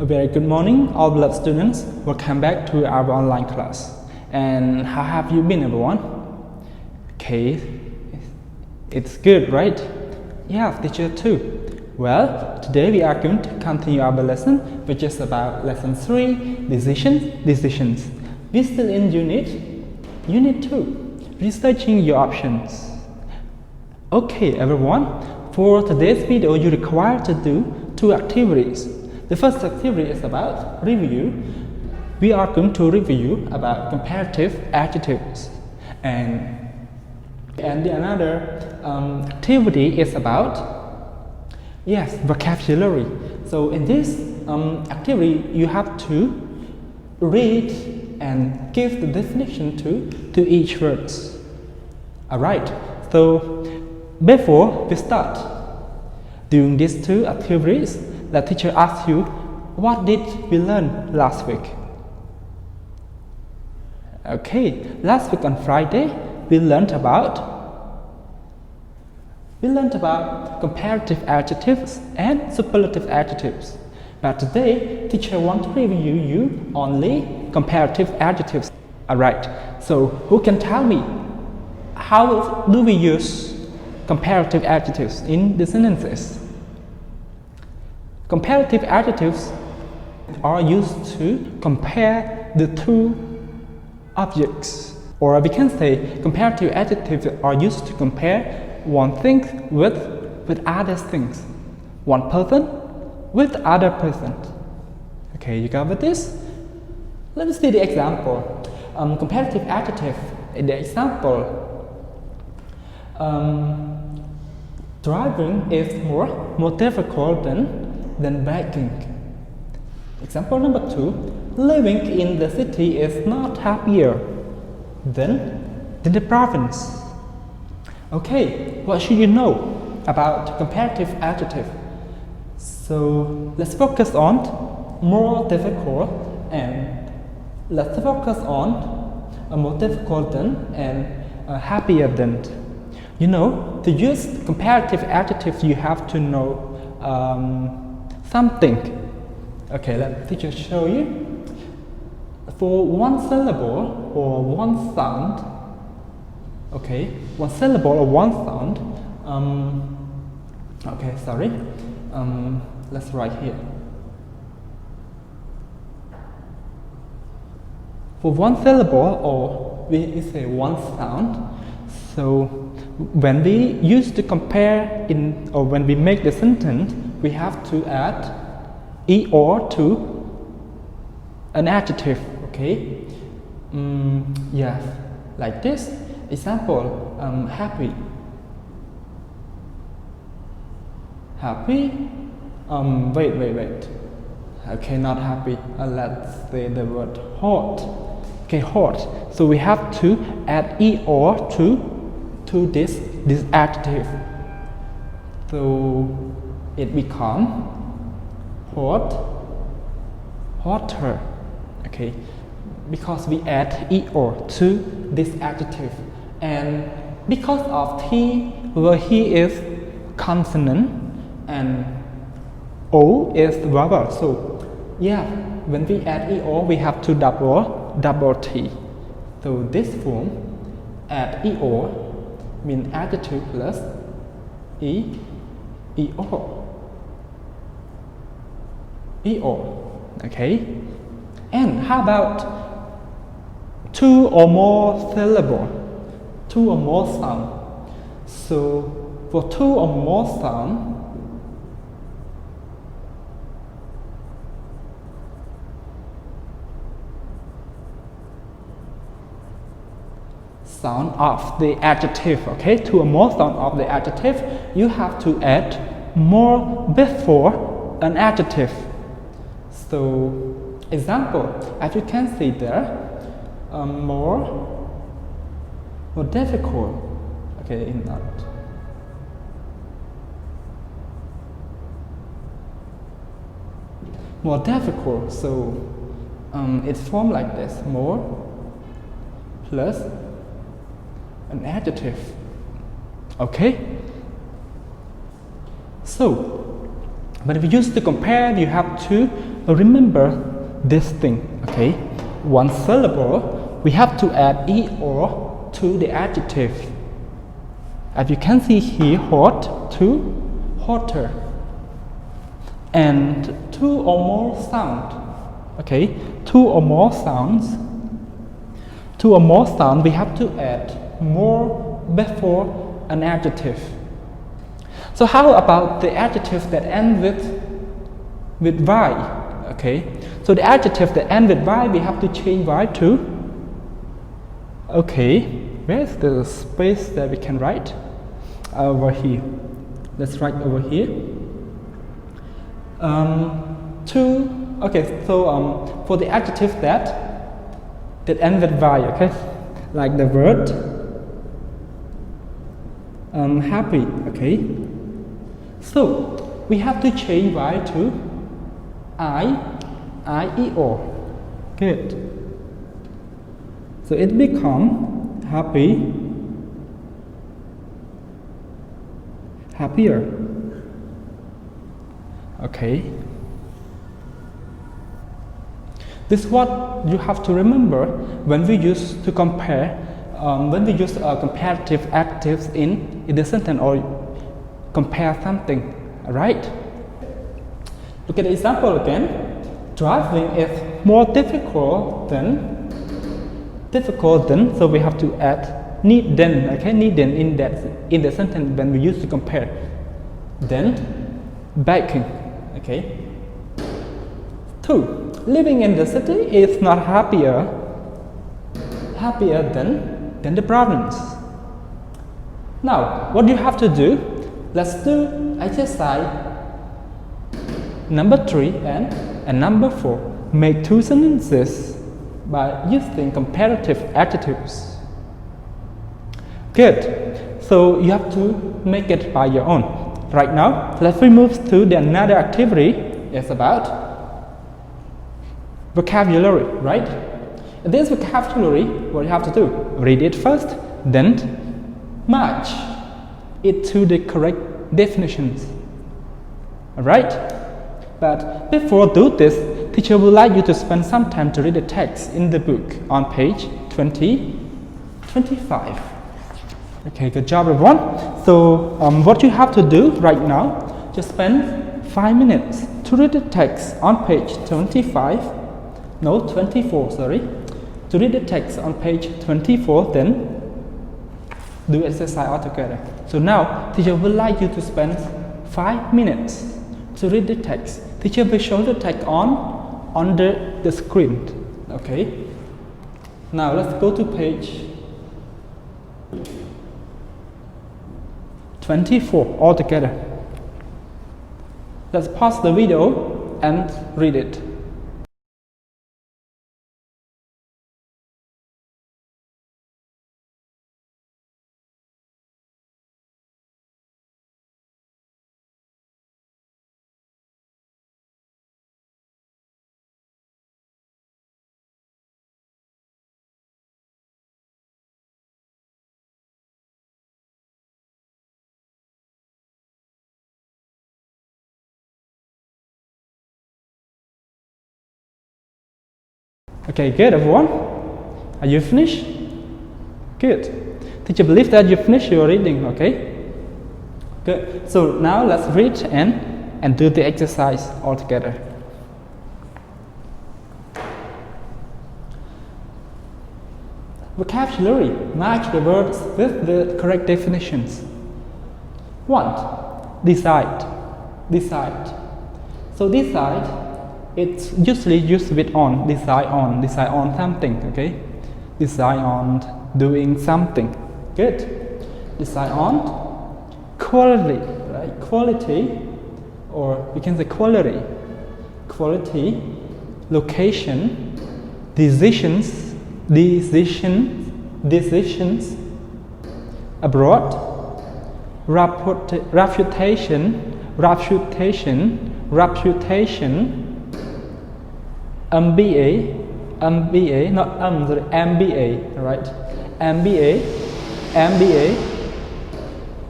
A very good morning, all beloved students. Welcome back to our online class. And how have you been, everyone? Okay, it's good, right? Yeah, teacher too. Well, today we are going to continue our lesson, which is about lesson 3, decisions. We're still in unit 2, researching your options. Okay, everyone, for today's video, you're required to do 2 activities. The first activity is about review. We are going to review about comparative adjectives, and the another activity is about vocabulary. So in this activity, you have to read and give the definition to each words. Alright, so before we start doing these 2 activities, the teacher asks you, what did we learn last week? Okay, last week on Friday, we learned about comparative adjectives and superlative adjectives. But today, teacher wants to review you only comparative adjectives. Alright, so who can tell me, how do we use comparative adjectives in the sentences? Comparative adjectives are used to compare the 2 objects, or we can say comparative adjectives are used to compare one thing with other things, one person with other person. Okay, you got with this? Let us see the example. Comparative adjective in the example, driving is more difficult than baking. Example number 2, living in the city is not happier than the province. Okay, what should you know about comparative adjective? So let's focus on more difficult, and let's focus on more difficult than and happier than. You know, to use comparative adjectives, you have to know something. Okay, let the teacher show you. For one syllable or one sound, okay, one syllable or one sound, let's write here. For one syllable, or we say one sound, so when we use to compare or when we make the sentence, we have to add "er" to an adjective, okay? Like this. Example, happy. Happy, wait. Okay, not happy. Let's say the word hot. Okay, hot. So we have to add "er" to this adjective. So it becomes hotter, okay, because we add "er" to this adjective, and because of he, where he is consonant and o is vowel, so when we add "er", we have to double t. So this form, add "er" means adjective plus er. Okay, and how about 2 or more syllable, 2 or more sound? So for 2 or more sound of the adjective, okay, 2 or more sound of the adjective, you have to add more before an adjective. So, example, as you can see there, more difficult. Okay, more difficult. So, it's formed like this: more plus an adjective. Okay. So, When we use to compare, you have to remember this thing, okay? One syllable, we have to add er to the adjective. As you can see here, hot to hotter. And two or more sound, okay? Two or more sounds, we have to add more before an adjective. So how about the adjectives that end with y? Okay, so the adjective that end with y, we have to change y to. Okay, where's the space that we can write? Over here. Let's write over here. Okay, so for the adjective that end with y, okay, like the word happy, okay. So we have to change y to I-E-O. Good. So it becomes happy, happier. Okay. This is what you have to remember when we use to compare, when we use comparative adjectives in the sentence or compare something, right? Look at the example again. Driving is more difficult than, so we have to add need then, okay, need then in the sentence when we use to compare. Then baking, okay. 2. Living in the city is not happier than the province. Now, what you have to do? Let's do exercise number 3 and number 4. Make 2 sentences by using comparative adjectives. Good. So you have to make it by your own. Right now, let's move to the another activity. It's about vocabulary, right? In this vocabulary, what you have to do? Read it first, then match it to the correct definitions. Alright? But before do this, teacher would like you to spend some time to read the text in the book on page 25. Okay, good job everyone. So what you have to do right now, just spend 5 minutes to read the text on page 24, sorry. To read the text on page 24, then do exercise all together. So now, teacher would like you to spend 5 minutes to read the text. Teacher will show the text on the screen. Okay. Now let's go to page 24 all together. Let's pause the video and read it. Okay, good everyone. Are you finished? Good. Teacher believes that you finished your reading, okay? Good. So now let's read and do the exercise all together. Vocabulary. Match the words with the correct definitions. 1. Decide. Decide. So decide, it's usually used with on, decide on something, okay? Decide on doing something. Good. Decide on quality, right? Quality, or we can say quality. Quality, location, decisions, abroad, reputation, MBA, right? MBA,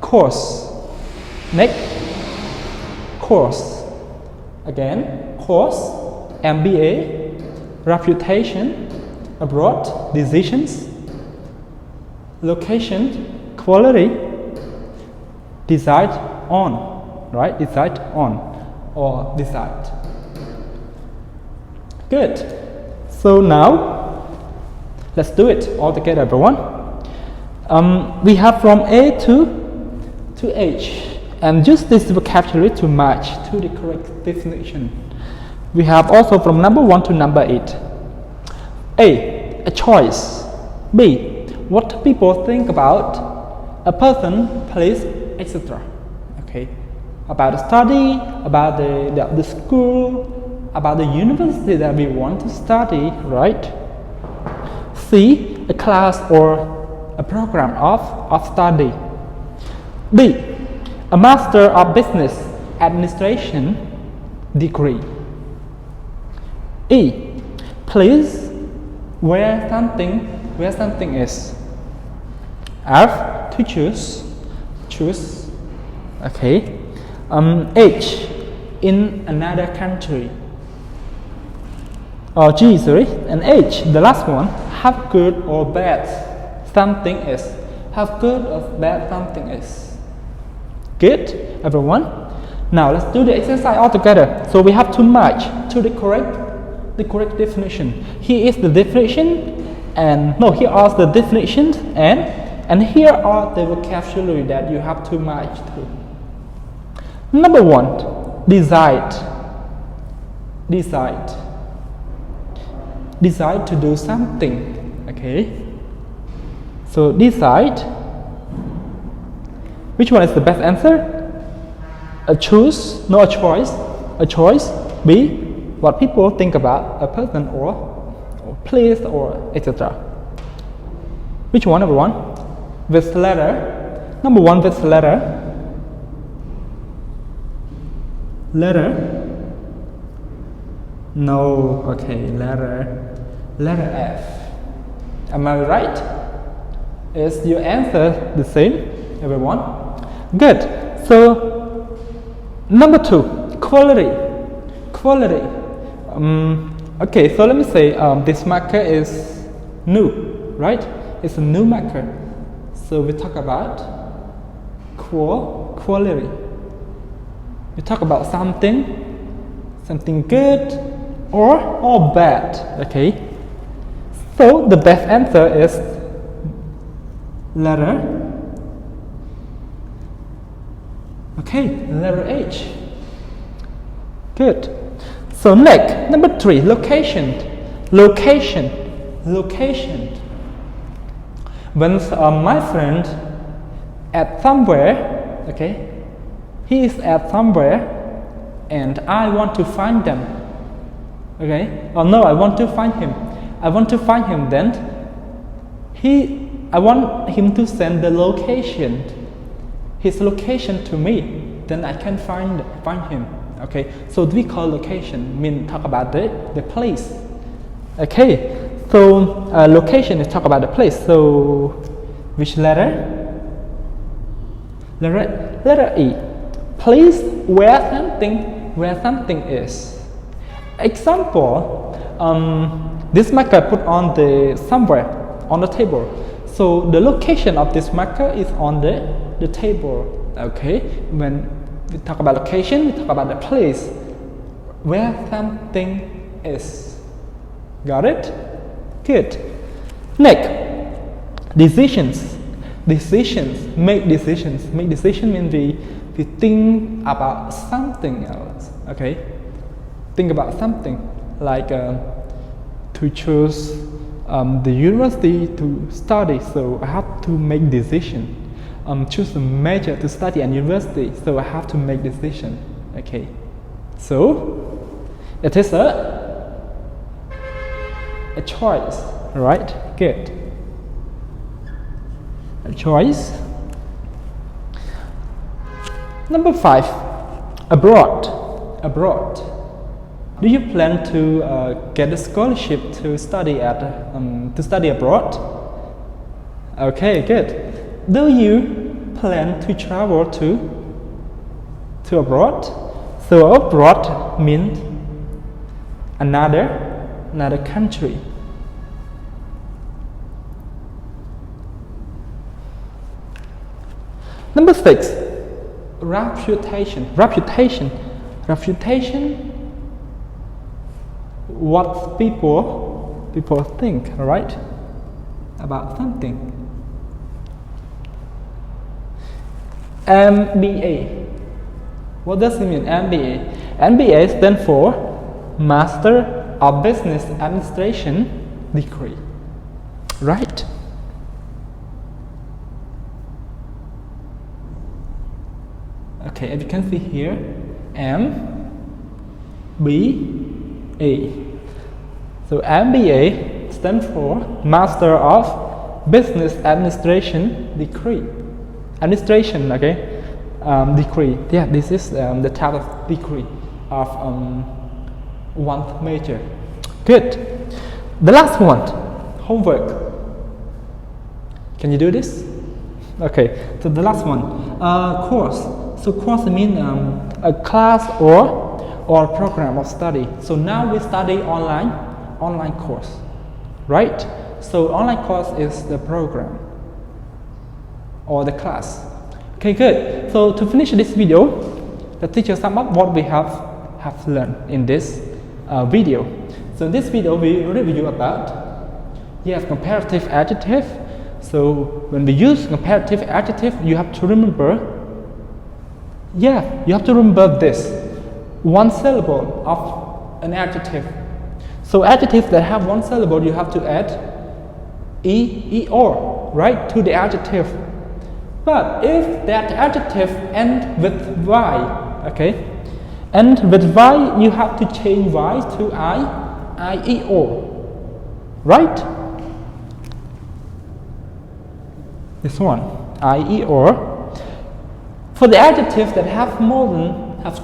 course, next, course, Again, course, MBA, reputation, abroad, decisions, location, quality, decide on, right? Decide on or decide. Good. So now, let's do it all together, everyone. We have from A to H, and use this vocabulary to match to the correct definition. We have also from number 1 to number 8. A choice. B, what people think about a person, place, etc. Okay, about the study, about the school, about the university that we want to study, right? C, a class or a program of study. D, a Master of Business Administration degree. E, place where something is. F, to choose. Okay. H, in another country. Or G, sorry, and H, the last one, have good or bad something is. Have good or bad something is. Good, everyone? Now let's do the exercise all together. So we have to match to the correct definition. Here is the definition, and no, here are the definitions, and here are the vocabulary that you have to match to. Number 1, decide. Decide to do something. Okay. So decide. Which one is the best answer? A choose, no, a choice. A choice. B, what people think about a person or place or etc. Which one, everyone? With letter. Number 1 with letter. Letter. No. Okay. Letter F. Am I right? Is your answer the same, everyone? Good. So number 2, quality. Okay, so let me say this marker is new, right? It's a new marker. So we talk about quality. We talk about something good or bad. Okay. So the best answer is letter. Okay, letter H. Good. So next, number 3, location. When my friend at somewhere, okay, he is at somewhere, and I want to find them. Okay. Oh no, I want to find him. Then I want him to send the location, his location to me. Then I can find him. Okay, so we call location mean talk about the place. Okay, so location is talk about the place. So which letter? Letter E. Place where something is. Example, this marker put on somewhere on the table. So the location of this marker is on the table. Okay, when we talk about location, we talk about the place where something is. Got it? Good. Next, decisions. Make decisions means we think about something else. Okay, think about something like to choose the university to study. So I have to make decision. Choose a major to study at university, so I have to make decision. Okay, so it is a choice, right? Good. A choice. Number 5, abroad. Do you plan to get a scholarship to study abroad? Okay, good. Do you plan to travel to abroad? So abroad means another country. Number 6, reputation. What people think, right, about something. MBA. What does it mean? MBA stands for Master of Business Administration degree, right? Okay, as you can see here, MBA. So MBA stands for Master of Business Administration degree. Administration, okay, degree. Yeah, this is the type of degree of one major. Good. The last one, homework. Can you do this? Okay. So the last one, course. So course means a class or program of study. So now we study online course, right? So online course is the program or the class. Okay, good. So to finish this video, the teacher sum up what we have learned in this video. So in this video we review about comparative adjective. So when we use comparative adjective, you have to remember this one syllable of an adjective. So adjectives that have one syllable, you have to add or, right, to the adjective. But if that adjective ends with y, okay, and with y, you have to change y to or, right? This one, or. For the adjectives that have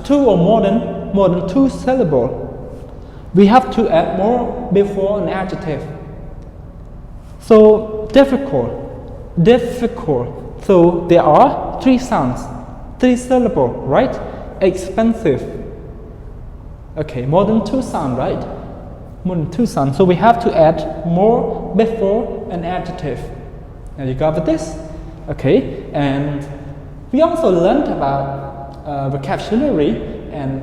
two or more than two syllables, we have to add more before an adjective. So difficult. So there are three sounds, three syllables, right? Expensive. Okay, more than two sounds, right? More than two sounds. So we have to add more before an adjective. Now you got this? Okay, and we also learned about vocabulary, and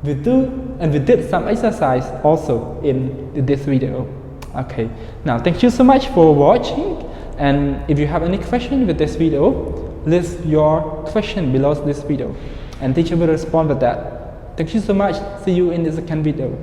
we did some exercise also in this video. Okay, now thank you so much for watching, and if you have any question with this video, list your question below this video and teacher will respond with that. Thank you so much. See you in the second video.